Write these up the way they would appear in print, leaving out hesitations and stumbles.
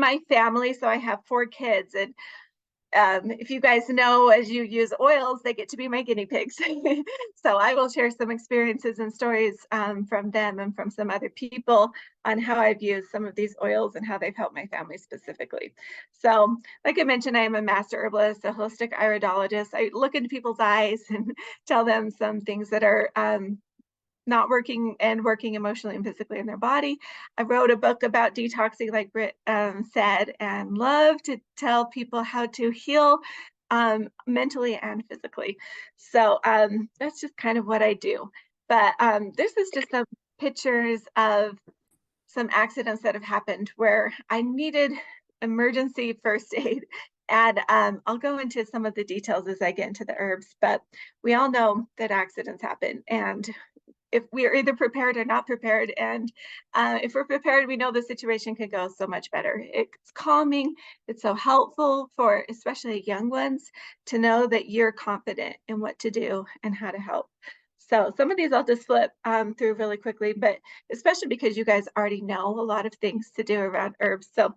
my family, so I have 4 kids, and if you guys know, as you use oils, they get to be my guinea pigs. So I will share some experiences and stories from them and from some other people on how I've used some of these oils and how they've helped my family specifically. So like I mentioned, I am a master herbalist, a holistic iridologist. I look into people's eyes and tell them some things that are not working and working emotionally and physically in their body. I wrote a book about detoxing, like Britt said, and love to tell people how to heal mentally and physically. So that's just kind of what I do. But this is just some pictures of some accidents that have happened where I needed emergency first aid. And I'll go into some of the details as I get into the herbs, but we all know that accidents happen. And if we are either prepared or not prepared. And if we're prepared, we know the situation could go so much better. It's calming. It's so helpful for especially young ones to know that you're confident in what to do and how to help. So some of these I'll just flip through really quickly, but especially because you guys already know a lot of things to do around herbs. So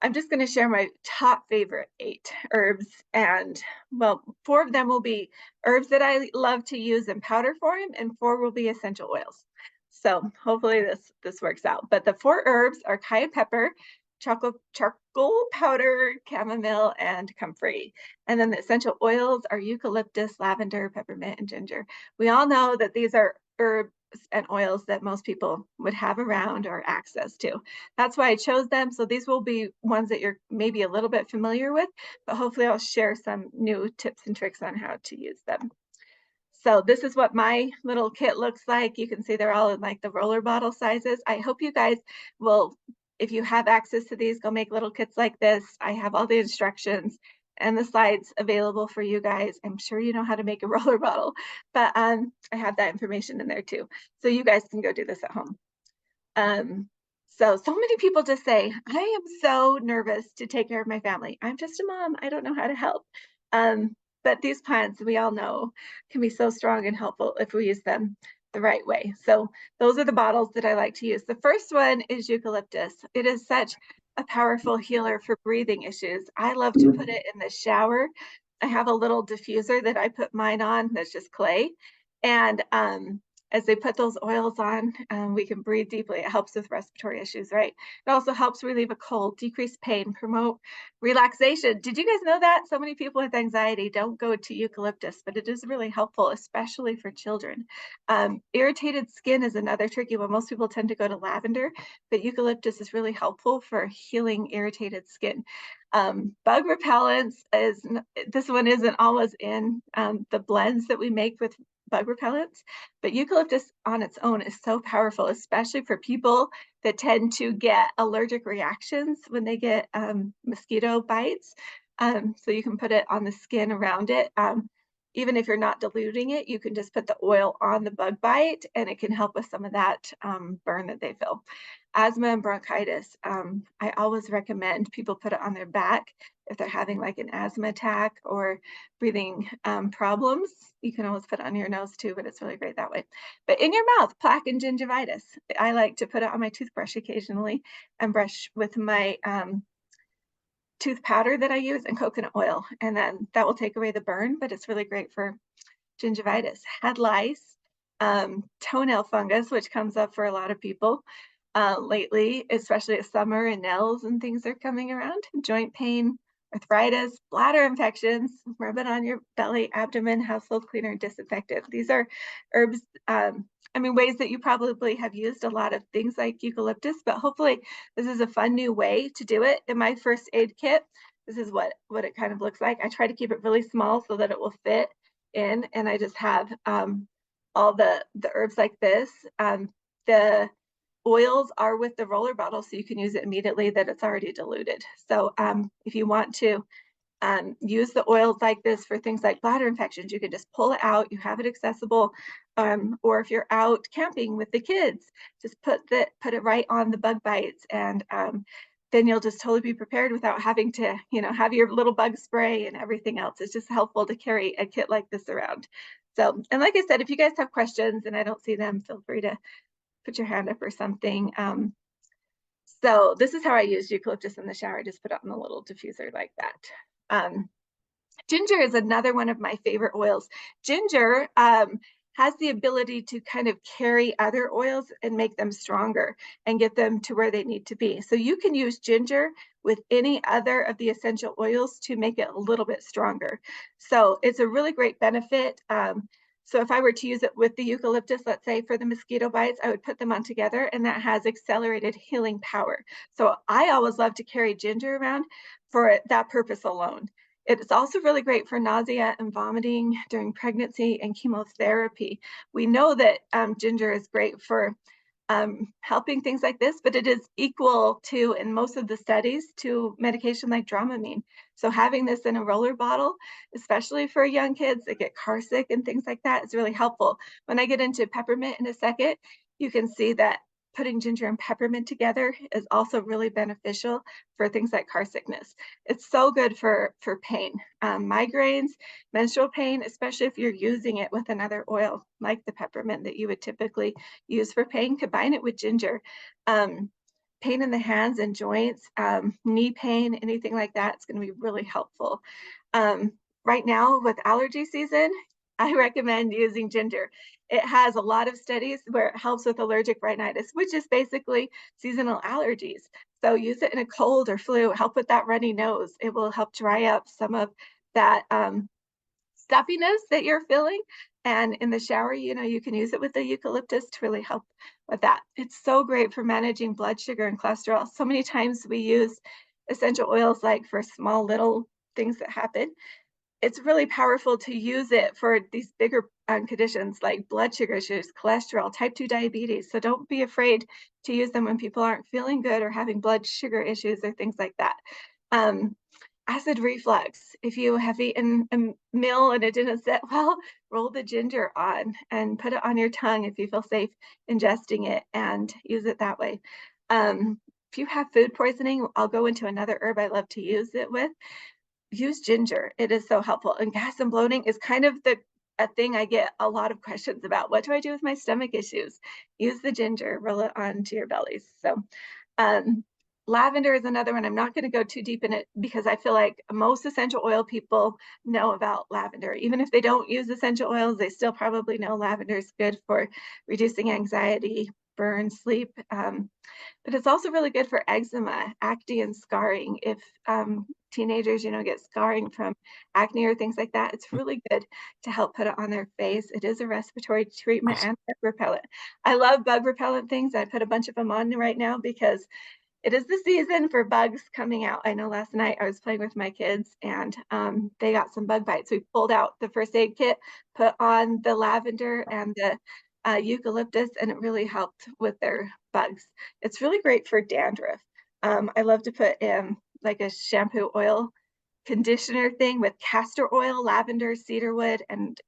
I'm just going to share my top favorite 8 herbs, and well, 4 of them will be herbs that I love to use in powder form, and 4 will be essential oils. So hopefully this works out. But the 4 herbs are cayenne pepper, charcoal powder, chamomile, and comfrey. And then the essential oils are eucalyptus, lavender, peppermint, and ginger. We all know that these are herbs and oils that most people would have around or access to. That's why I chose them. So these will be ones that you're maybe a little bit familiar with, but hopefully I'll share some new tips and tricks on how to use them. So this is what my little kit looks like. You can see they're all in like the roller bottle sizes. I hope you guys will, if you have access to these, go make little kits like this. I have all the instructions and the slides available for you guys. I'm sure you know how to make a roller bottle, but I have that information in there too. So you guys can go do this at home. So many people just say, I am so nervous to take care of my family. I'm just a mom. I don't know how to help. But these plants, we all know, can be so strong and helpful if we use them the right way. So those are the bottles that I like to use. The first one is eucalyptus. It is such a powerful healer for breathing issues. I love to put it in the shower. I have a little diffuser that I put mine on that's just clay. And as they put those oils on, we can breathe deeply. It helps with respiratory issues, right? It also helps relieve a cold, decrease pain, promote relaxation. Did you guys know that? So many people with anxiety don't go to eucalyptus, but it is really helpful, especially for children. Irritated skin is another tricky one. Most people tend to go to lavender, but eucalyptus is really helpful for healing irritated skin. Bug repellents this one isn't always in the blends that we make with bug repellents, but eucalyptus on its own is so powerful, especially for people that tend to get allergic reactions when they get mosquito bites. So you can put it on the skin around it. Even if you're not diluting it, you can just put the oil on the bug bite and it can help with some of that burn that they feel. Asthma and bronchitis, I always recommend people put it on their back if they're having like an asthma attack or breathing problems. You can always put it on your nose too, but it's really great that way. But in your mouth, plaque and gingivitis. I like to put it on my toothbrush occasionally and brush with my tooth powder that I use and coconut oil. And then that will take away the burn, but it's really great for gingivitis. Head lice, toenail fungus, which comes up for a lot of people lately, especially as summer and nails and things are coming around. Joint pain, arthritis, bladder infections, rub it on your belly, abdomen, household cleaner, disinfectant. These are herbs, ways that you probably have used a lot of things like eucalyptus, but hopefully this is a fun new way to do it. In my first aid kit, this is what it kind of looks like. I try to keep it really small so that it will fit in, and I just have all the herbs like this. The oils are with the roller bottle, so you can use it immediately that it's already diluted. So if you want to use the oils like this for things like bladder infections, you can just pull it out, you have it accessible, or if you're out camping with the kids, just put it right on the bug bites, and then you'll just totally be prepared without having to, have your little bug spray and everything else. It's just helpful to carry a kit like this around. So, and like I said, if you guys have questions and I don't see them, feel free to put your hand up or something. So this is how I use eucalyptus in the shower. I just put it on a little diffuser like that. Um, Ginger is another one of my favorite oils. Ginger has the ability to kind of carry other oils and make them stronger and get them to where they need to be. So you can use ginger with any other of the essential oils to make it a little bit stronger. So it's a really great benefit. So if I were to use it with the eucalyptus, let's say for the mosquito bites, I would put them on together, and that has accelerated healing power. So I always love to carry ginger around for that purpose alone. It's also really great for nausea and vomiting during pregnancy and chemotherapy. We know that ginger is great for helping things like this, but it is equal to, in most of the studies, to medication like Dramamine. So having this in a roller bottle, especially for young kids that get car sick and things like that, is really helpful. When I get into peppermint in a second, you can see that putting ginger and peppermint together is also really beneficial for things like car sickness. It's so good for pain, migraines, menstrual pain, especially if you're using it with another oil like the peppermint that you would typically use for pain. Combine it with ginger. Pain in the hands and joints, knee pain, anything like that, it's going to be really helpful. Right now with allergy season, I recommend using ginger. It has a lot of studies where it helps with allergic rhinitis, which is basically seasonal allergies. So use it in a cold or flu, help with that runny nose. It will help dry up some of that stuffiness that you're feeling. And in the shower, you can use it with the eucalyptus to really help with that. It's so great for managing blood sugar and cholesterol. So many times we use essential oils like for small little things that happen. It's really powerful to use it for these bigger conditions like blood sugar issues, cholesterol, type 2 diabetes. So don't be afraid to use them when people aren't feeling good or having blood sugar issues or things like that. Um, Acid reflux. If you have eaten a meal and it didn't sit well, roll the ginger on and put it on your tongue if you feel safe ingesting it and use it that way. If you have food poisoning, I'll go into another herb I love to use it with. Use ginger. It is so helpful. And gas and bloating is kind of a thing I get a lot of questions about. What do I do with my stomach issues? Use the ginger, roll it onto your bellies. So um, lavender is another one. I'm not going to go too deep in it because I feel like most essential oil people know about lavender. Even if they don't use essential oils, they still probably know lavender is good for reducing anxiety, burn, sleep. But it's also really good for eczema, acne, and scarring. If teenagers, get scarring from acne or things like that, it's really good to help put it on their face. It is a respiratory treatment Awesome. and bug repellent. I love bug repellent things. I put a bunch of them on right now because it is the season for bugs coming out. I know last night I was playing with my kids and they got some bug bites. We pulled out the first aid kit, put on the lavender and the eucalyptus, and it really helped with their bugs. It's really great for dandruff. I love to put in like a shampoo oil conditioner thing with castor oil, lavender, cedarwood, and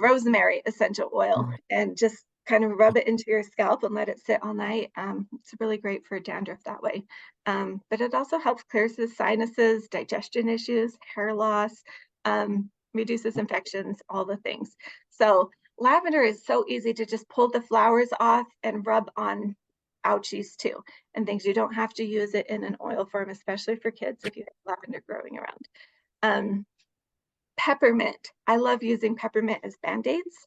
rosemary essential oil Mhm. and just kind of rub it into your scalp and let it sit all night. It's really great for dandruff that way. But it also helps clears the sinuses, digestion issues, hair loss, reduces infections, all the things. So lavender is so easy to just pull the flowers off and rub on ouchies too and things. You don't have to use it in an oil form, especially for kids if you have lavender growing around. Um, Peppermint. I love using peppermint as Band-Aids.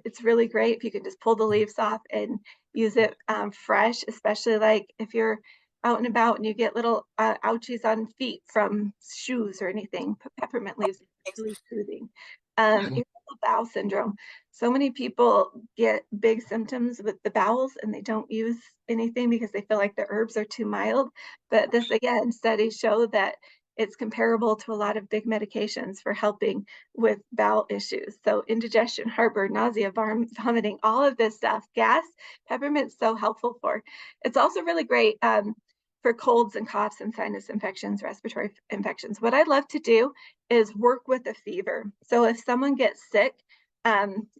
It's really great if you can just pull the leaves off and use it fresh, especially like if you're out and about and you get little ouchies on feet from shoes or anything. Put peppermint leaves, it's really soothing. Mhm. Irritable bowel syndrome. So many people get big symptoms with the bowels and they don't use anything because they feel like the herbs are too mild. But this again, studies show that it's comparable to a lot of big medications for helping with bowel issues. So indigestion, heartburn, nausea, vomiting, all of this stuff, gas, peppermint's so helpful for. It's also really great for colds and coughs and sinus infections, respiratory infections. What I love to do is work with a fever. So if someone gets sick,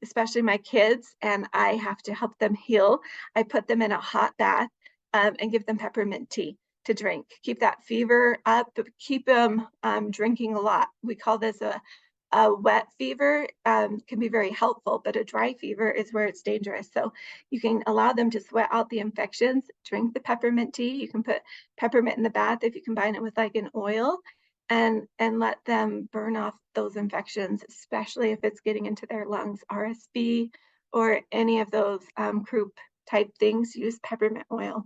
especially my kids, and I have to help them heal, I put them in a hot bath and give them peppermint tea to drink. Keep that fever up, but keep them drinking a lot. We call this a A wet fever can be very helpful, but a dry fever is where it's dangerous. So you can allow them to sweat out the infections, drink the peppermint tea. You can put peppermint in the bath if you combine it with like an oil, and let them burn off those infections, especially if it's getting into their lungs, RSV or any of those croup type things. Use peppermint oil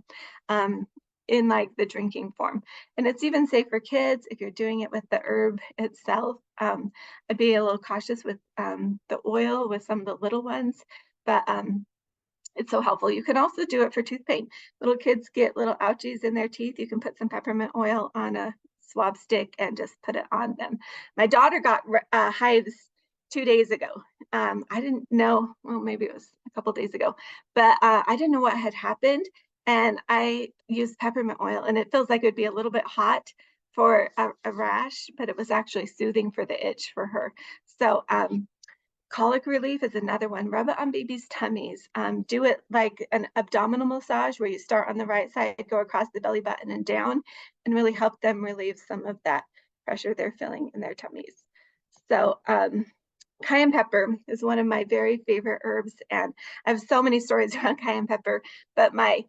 in like the drinking form. And it's even safe for kids if you're doing it with the herb itself. I'd be a little cautious with the oil with some of the little ones, but it's so helpful. You can also do it for tooth pain. Little kids get little ouchies in their teeth. You can put some peppermint oil on a swab stick and just put it on them. My daughter got hives 2 days ago. I didn't know, well, maybe it was a couple days ago, but I didn't know what had happened. And I used peppermint oil, and it feels like it would be a little bit hot for a rash, but it was actually soothing for the itch for her. So colic relief is another one. Rub it on babies' tummies. Do it like an abdominal massage where you start on the right side, go across the belly button and down, and really help them relieve some of that pressure they're feeling in their tummies. So cayenne pepper is one of my very favorite herbs, and I have so many stories around cayenne pepper, but my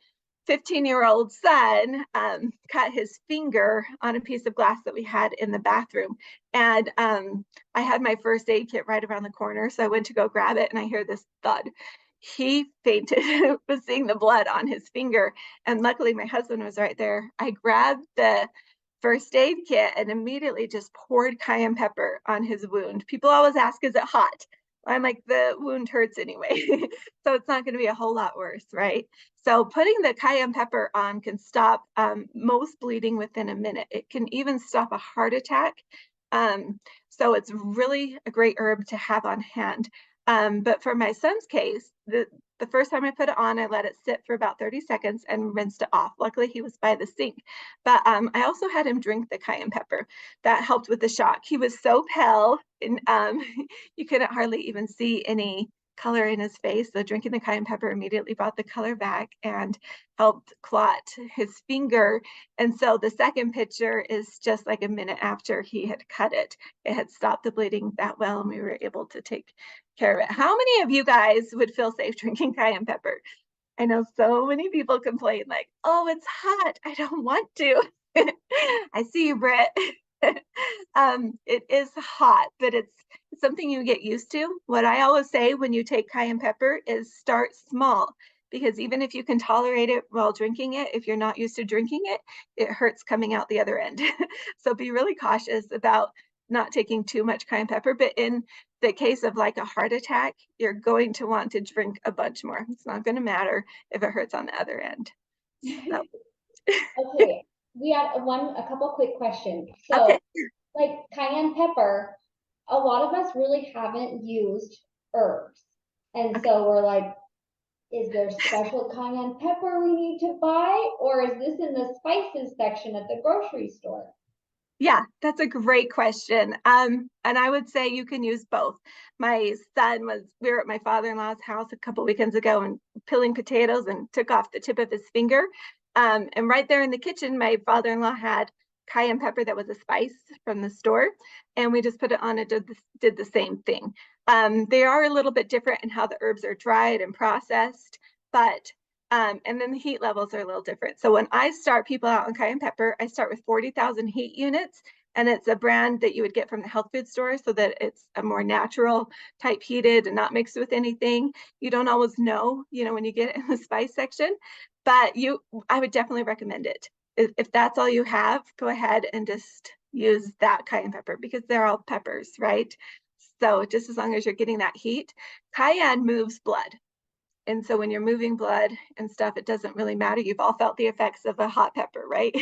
15-year-old son cut his finger on a piece of glass that we had in the bathroom. And I had my first aid kit right around the corner. So I went to go grab it, and I hear this thud. He fainted with seeing the blood on his finger. And luckily my husband was right there. I grabbed the first aid kit and immediately just poured cayenne pepper on his wound. People always ask, is it hot? I'm like, the wound hurts anyway. So it's not going to be a whole lot worse, right? So putting the cayenne pepper on can stop most bleeding within a minute. It can even stop a heart attack. So it's really a great herb to have on hand. But for my son's case, the first time I put it on, I let it sit for about 30 seconds and rinsed it off. Luckily, he was by the sink. But I also had him drink the cayenne pepper. That helped with the shock. He was so pale, and you couldn't hardly even see any color in his face. So drinking the cayenne pepper immediately brought the color back and helped clot his finger. And so the second picture is just like a minute after he had cut it. It had stopped the bleeding that well, and we were able to take care of it. How many of you guys would feel safe drinking cayenne pepper? I know so many people complain like, oh, it's hot, I don't want to. I see you, Britt. It is hot, but it's something you get used to. What I always say when you take cayenne pepper is start small, because even if you can tolerate it while drinking it, if you're not used to drinking it, it hurts coming out the other end. So be really cautious about not taking too much cayenne pepper. But in the case of like a heart attack, you're going to want to drink a bunch more. It's not going to matter if it hurts on the other end. So. Okay, we had a couple quick questions. So, Okay. like cayenne pepper, a lot of us really haven't used herbs, and Okay. so we're like, is there special cayenne pepper we need to buy, or is this in the spices section at the grocery store? Yeah, that's a great question. And I would say you can use both. My son we were at my father-in-law's house a couple weekends ago and peeling potatoes and took off the tip of his finger. And right there in the kitchen, my father-in-law had cayenne pepper that was a spice from the store. And we just put it on and did the same thing. They are a little bit different in how the herbs are dried and processed, but and then the heat levels are a little different. So when I start people out on cayenne pepper, I start with 40,000 heat units, and it's a brand that you would get from the health food store so that it's a more natural type heated and not mixed with anything. You don't always know, when you get it in the spice section, but I would definitely recommend it. If that's all you have, go ahead and just use that cayenne pepper because they're all peppers, right? So just as long as you're getting that heat, cayenne moves blood. And so when you're moving blood and stuff, it doesn't really matter. You've all felt the effects of a hot pepper, right?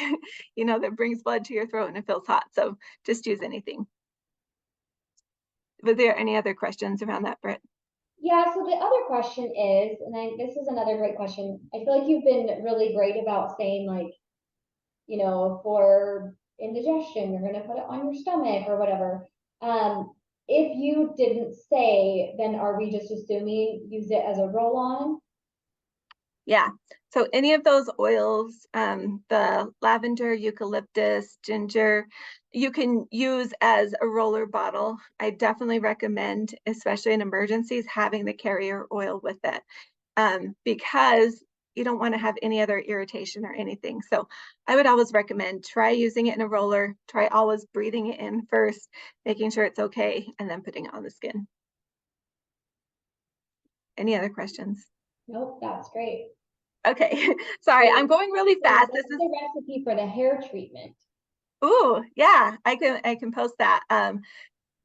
That brings blood to your throat and it feels hot. So just use anything. Was there any other questions around that, Britt? Yeah, so the other question is, this is another great question. I feel like you've been really great about saying like, for indigestion, you're going to put it on your stomach or whatever. If you didn't say, then are we just assuming use it as a roll on? Yeah. So any of those oils, the lavender, eucalyptus, ginger, you can use as a roller bottle. I definitely recommend, especially in emergencies, having the carrier oil with it, because you don't want to have any other irritation or anything. So I would always recommend try using it in a roller, try always breathing it in first, making sure it's okay, and then putting it on the skin. Any other questions? Nope, that's great. Okay, sorry, I'm going really So fast. what's the recipe for the hair treatment? Ooh, yeah, I can post that.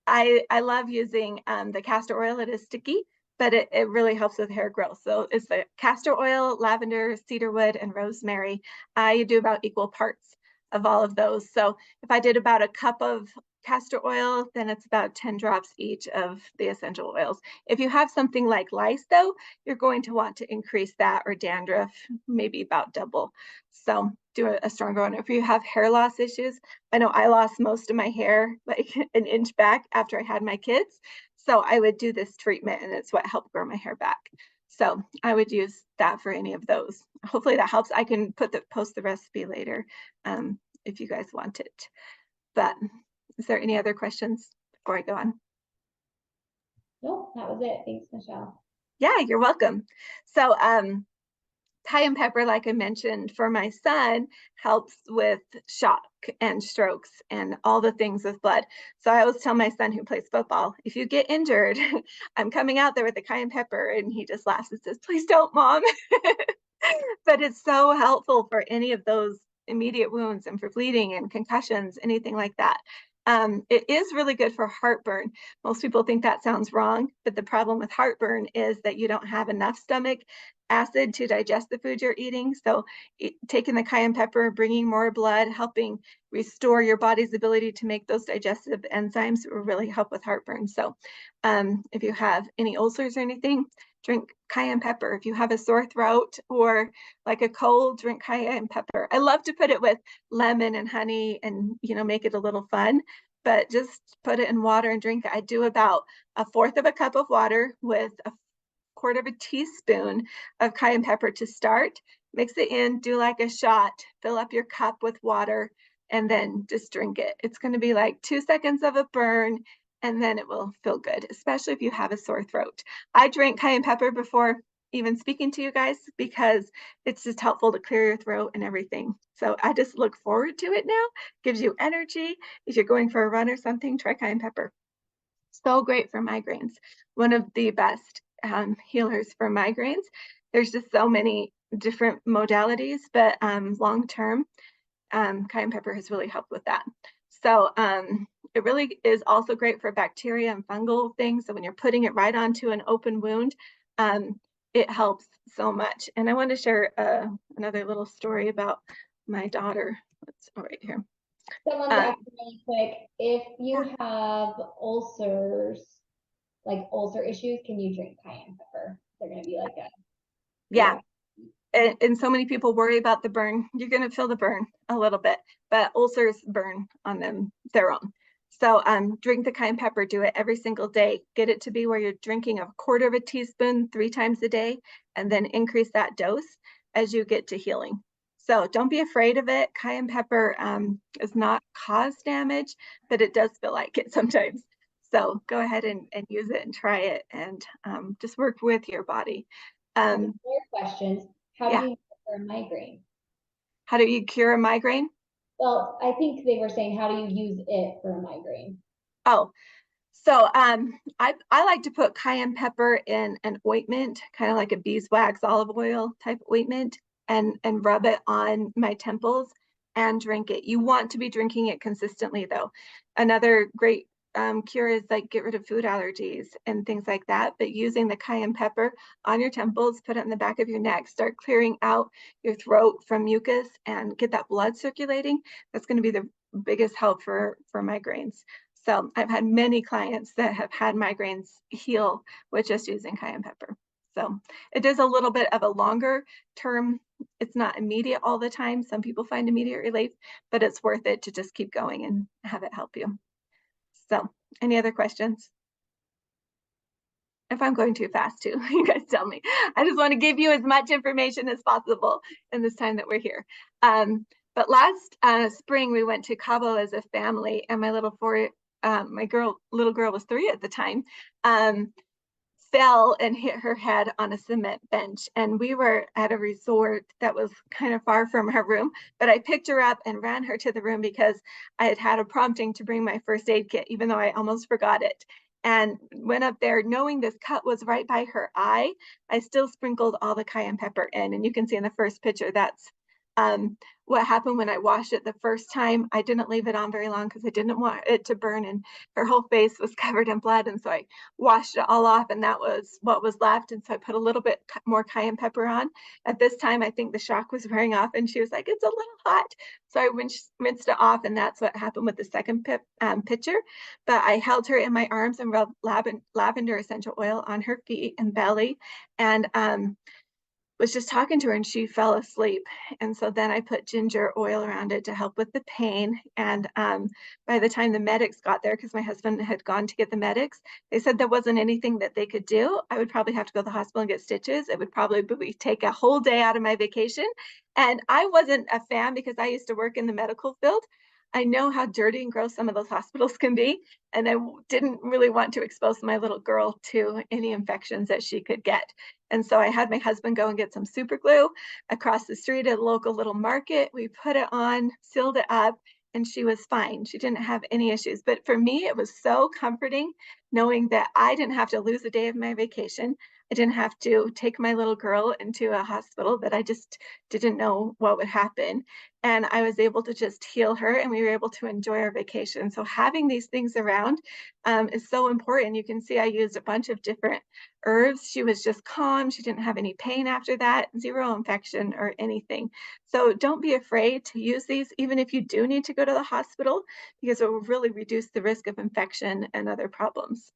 I love using the castor oil. It is sticky, but it really helps with hair growth. So it's the castor oil, lavender, cedarwood, and rosemary. I do about equal parts of all of those. So if I did about a cup of castor oil, then it's about 10 drops each of the essential oils. If you have something like lice, though, you're going to want to increase that, or dandruff, maybe about double. So do a stronger one. If you have hair loss issues, I know I lost most of my hair like an inch back after I had my kids. So I would do this treatment, and it's what helped grow my hair back. So I would use that for any of those. Hopefully that helps. I can post the recipe later if you guys want it. But is there any other questions before I go on? Nope, that was it. Thanks, Michelle. Yeah, you're welcome. So cayenne pepper, like I mentioned, for my son, helps with shock and strokes and all the things with blood. So I always tell my son, who plays football, if you get injured, I'm coming out there with the cayenne pepper. And he just laughs and says, please don't, Mom. But it's so helpful for any of those immediate wounds and for bleeding and concussions, anything like that. It is really good for heartburn. Most people think that sounds wrong, but the problem with heartburn is that you don't have enough stomach acid to digest the food you're eating. So taking the cayenne pepper, bringing more blood, helping restore your body's ability to make those digestive enzymes will really help with heartburn. So if you have any ulcers or anything, drink cayenne pepper. If you have a sore throat or like a cold, drink cayenne pepper. I love to put it with lemon and honey and, make it a little fun, but just put it in water and drink it. I do about 1/4 of a cup of water with a 1/4 of a teaspoon of cayenne pepper to start. Mix it in, do like a shot, fill up your cup with water, and then just drink it. It's going to be like 2 seconds of a burn, and then it will feel good, especially if you have a sore throat. I drink cayenne pepper before even speaking to you guys because it's just helpful to clear your throat and everything. So I just look forward to it now. Gives you energy. If you're going for a run or something, try cayenne pepper. So great for migraines. One of the best healers for migraines. There's just so many different modalities, but long term, cayenne pepper has really helped with that. So it really is also great for bacteria and fungal things. So when you're putting it right onto an open wound, it helps so much. And I want to share another little story about my daughter. Let's right here. Someone's asking really quick, if you have ulcers, like ulcer issues, can you drink cayenne pepper? They're going to be like that. Yeah. And so many people worry about the burn. You're going to feel the burn a little bit, but ulcers burn on them their own. So drink the cayenne pepper, do it every single day. Get it to be where you're drinking 1/4 of a teaspoon 3 times a day, and then increase that dose as you get to healing. So don't be afraid of it. Cayenne pepper does not cause damage, but it does feel like it sometimes. So go ahead and use it and try it, and just work with your body. More questions. How do you cure a migraine? How do you cure a migraine? Well, I think they were saying, how do you use it for a migraine? Oh, so I like to put cayenne pepper in an ointment, kind of like a beeswax olive oil type ointment, and rub it on my temples and drink it. You want to be drinking it consistently, though. Another great cure is like get rid of food allergies and things like that. But using the cayenne pepper on your temples, put it in the back of your neck, start clearing out your throat from mucus and get that blood circulating. That's going to be the biggest help for migraines. So I've had many clients that have had migraines heal with just using cayenne pepper. So it does a little bit of a longer term. It's not immediate all the time. Some people find immediate relief, but it's worth it to just keep going and have it help you. So any other questions? If I'm going too fast too, you guys tell me. I just want to give you as much information as possible in this time that we're here. But last spring we went to Cabo as a family, and my little girl was 3 at the time. Um, Fell and hit her head on a cement bench. And we were at a resort that was kind of far from her room, but I picked her up and ran her to the room because I had had a prompting to bring my first aid kit, even though I almost forgot it. And went up there knowing this cut was right by her eye. I still sprinkled all the cayenne pepper in. And you can see in the first picture, that's what happened when I washed it the first time. I didn't leave it on very long because I didn't want it to burn, and her whole face was covered in blood. And so I washed it all off, and that was what was left. And so I put a little bit more cayenne pepper on. At this time, I think the shock was wearing off, and she was like, "It's a little hot." So I rinsed it off, and that's what happened with the second picture. But I held her in my arms and rubbed lavender essential oil on her feet and belly, and was just talking to her, and she fell asleep. And so then I put ginger oil around it to help with the pain. And by the time the medics got there, because my husband had gone to get the medics, they said there wasn't anything that they could do. I would probably have to go to the hospital and get stitches. It would probably take a whole day out of my vacation. And I wasn't a fan because I used to work in the medical field. I know how dirty and gross some of those hospitals can be, and I didn't really want to expose my little girl to any infections that she could get. And so I had my husband go and get some super glue across the street at a local little market. We put it on, sealed it up, and she was fine. She didn't have any issues. But for me, it was so comforting knowing that I didn't have to lose a day of my vacation. I didn't have to take my little girl into a hospital that I just didn't know what would happen. And I was able to just heal her, and we were able to enjoy our vacation. So having these things around is so important. You can see I used a bunch of different herbs. She was just calm. She didn't have any pain after that, zero infection or anything. So don't be afraid to use these, even if you do need to go to the hospital, because it will really reduce the risk of infection and other problems.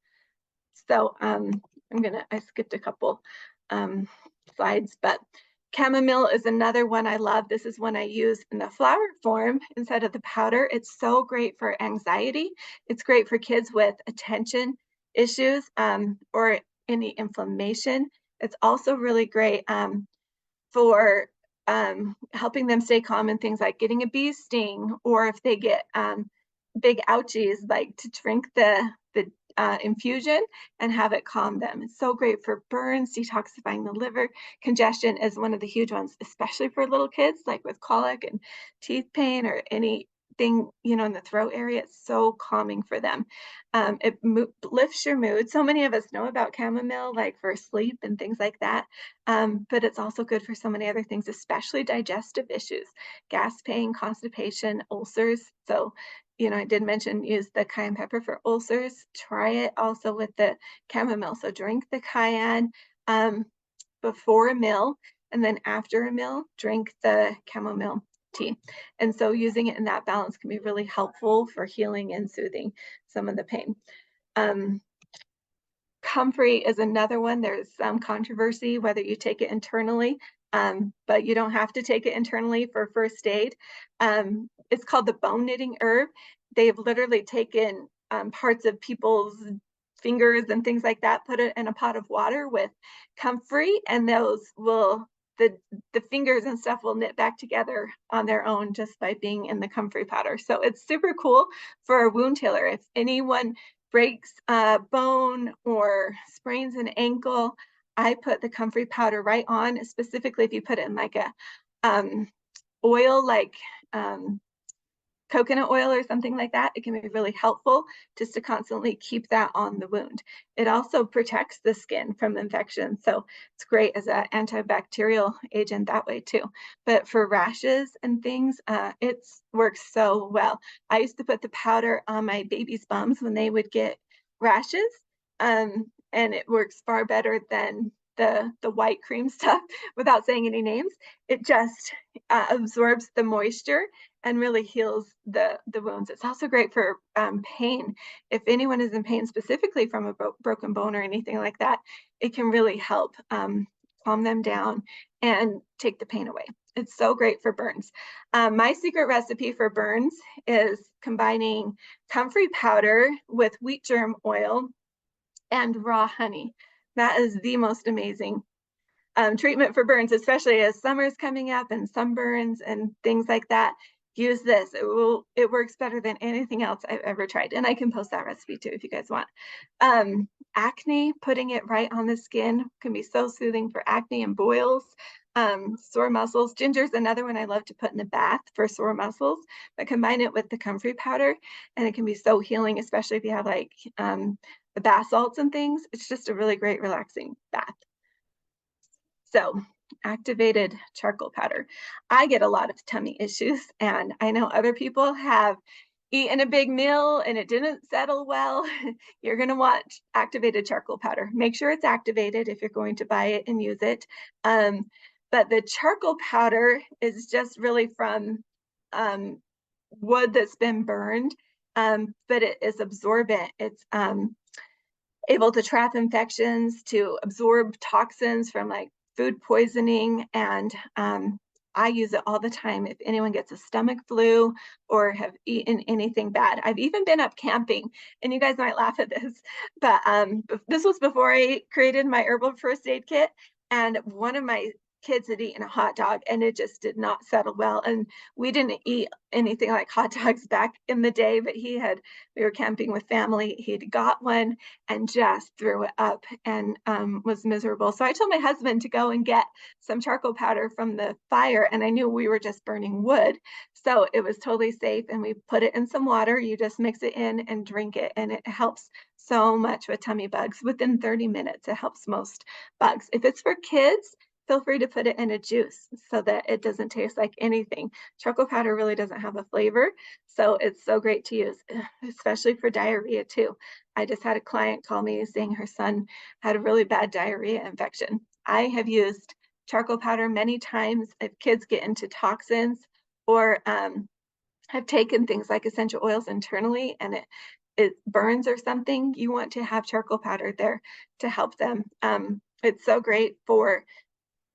So I skipped a couple um, slides, but chamomile is another one I love. This is one I use in the flower form instead of the powder. It's so great for anxiety. It's great for kids with attention issues or any inflammation. It's also really great for helping them stay calm in things like getting a bee sting, or if they get big ouchies, like to drink the infusion and have it calm them. It's so great for burns, detoxifying the liver. Congestion is one of the huge ones, especially for little kids, like with colic and teeth pain or anything, in the throat area. It's so calming for them. It lifts your mood. So many of us know about chamomile, like for sleep and things like that. But it's also good for so many other things, especially digestive issues, gas pain, constipation, ulcers. So I did mention use the cayenne pepper for ulcers. Try it also with the chamomile. So drink the cayenne before a meal, and then after a meal, drink the chamomile tea. And so using it in that balance can be really helpful for healing and soothing some of the pain. Comfrey is another one. There's some controversy whether you take it internally, but you don't have to take it internally for first aid. It's called the bone knitting herb. They've literally taken parts of people's fingers and things like that, put it in a pot of water with comfrey, and the fingers and stuff will knit back together on their own just by being in the comfrey powder. So it's super cool for a wound healer. If anyone breaks a bone or sprains an ankle, I put the comfrey powder right on. Specifically, if you put it in like a oil, like coconut oil or something like that, it can be really helpful just to constantly keep that on the wound. It also protects the skin from infection. So it's great as an antibacterial agent that way too. But for rashes and things, it works so well. I used to put the powder on my baby's bums when they would get rashes, and it works far better than the white cream stuff without saying any names. It just absorbs the moisture and really heals the wounds. It's also great for pain. If anyone is in pain specifically from a broken bone or anything like that, it can really help calm them down and take the pain away. It's so great for burns. My secret recipe for burns is combining comfrey powder with wheat germ oil and raw honey. That is the most amazing treatment for burns, especially as summer's coming up and sunburns and things like that. Use this. It works better than anything else I've ever tried. And I can post that recipe too if you guys want. Acne, putting it right on the skin can be so soothing for acne and boils. Sore muscles. Ginger's another one I love to put in the bath for sore muscles, but combine it with the comfrey powder and it can be so healing, especially if you have like the bath salts and things. It's just a really great relaxing bath. So activated charcoal powder. I get a lot of tummy issues, and I know other people have eaten a big meal and it didn't settle well. You're going to want activated charcoal powder. Make sure it's activated if you're going to buy it and use it. But the charcoal powder is just really from wood that's been burned, but it is absorbent. It's able to trap infections, to absorb toxins from like food poisoning. And I use it all the time if anyone gets a stomach flu or have eaten anything bad. I've even been up camping, and you guys might laugh at this, but this was before I created my herbal first aid kit. And one of my kids had eaten a hot dog and it just did not settle well. And we didn't eat anything like hot dogs back in the day, but we were camping with family. He'd got one and just threw it up and was miserable. So I told my husband to go and get some charcoal powder from the fire, and I knew we were just burning wood. So it was totally safe, and we put it in some water. You just mix it in and drink it, and it helps so much with tummy bugs. Within 30 minutes, it helps most bugs. If it's for kids, feel free to put it in a juice so that it doesn't taste like anything. Charcoal powder really doesn't have a flavor, so it's so great to use, especially for diarrhea too. I just had a client call me saying her son had a really bad diarrhea infection. I have used charcoal powder many times if kids get into toxins or have taken things like essential oils internally and it burns or something. You want to have charcoal powder there to help them. It's so great for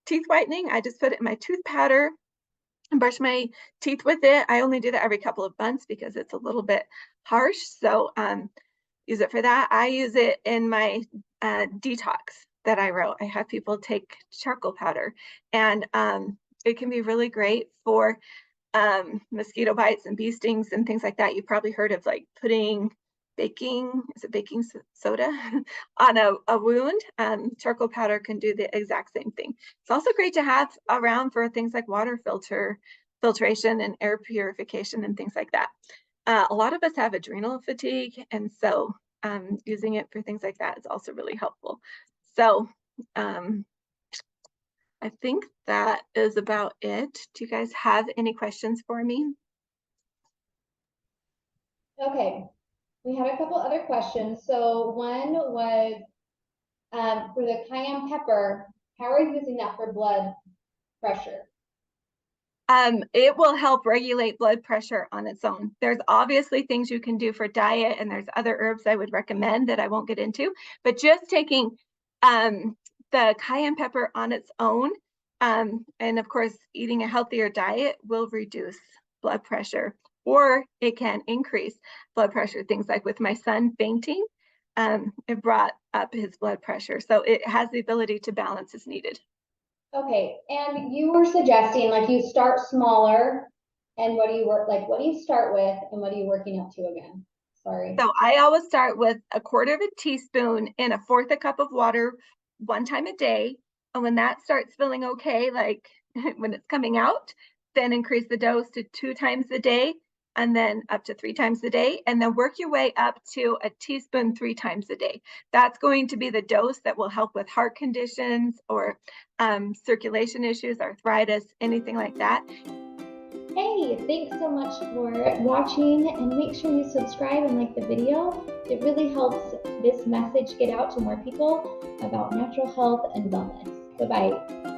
teeth whitening. I just put it in my tooth powder and brush my teeth with it. I only do that every couple of months because it's a little bit harsh. So use it for that. I use it in my detox that I wrote. I have people take charcoal powder, and it can be really great for mosquito bites and bee stings and things like that. You've probably heard of like putting baking soda on a wound. Charcoal powder can do the exact same thing. It's also great to have around for things like water filtration and air purification and things like that. A lot of us have adrenal fatigue, and so using it for things like that is also really helpful. So I think that is about it. Do you guys have any questions for me? Okay, we had a couple other questions. So one was for the cayenne pepper, how are you using that for blood pressure? It will help regulate blood pressure on its own. There's obviously things you can do for diet, and there's other herbs I would recommend that I won't get into, but just taking the cayenne pepper on its own, and of course, eating a healthier diet will reduce blood pressure, or it can increase blood pressure. Things like with my son fainting, it brought up his blood pressure. So it has the ability to balance as needed. Okay, and you were suggesting like you start smaller, and what do you work like? What do you start with, and what are you working up to again? Sorry. So I always start with a quarter of a teaspoon in a fourth a cup of water one time a day. And when that starts feeling okay, like when it's coming out, then increase the dose to 2 times a day and then up to 3 times a day. And then work your way up to a teaspoon 3 times a day. That's going to be the dose that will help with heart conditions or circulation issues, arthritis, anything like that. Hey, thanks so much for watching, and make sure you subscribe and like the video. It really helps this message get out to more people about natural health and wellness. Bye-bye.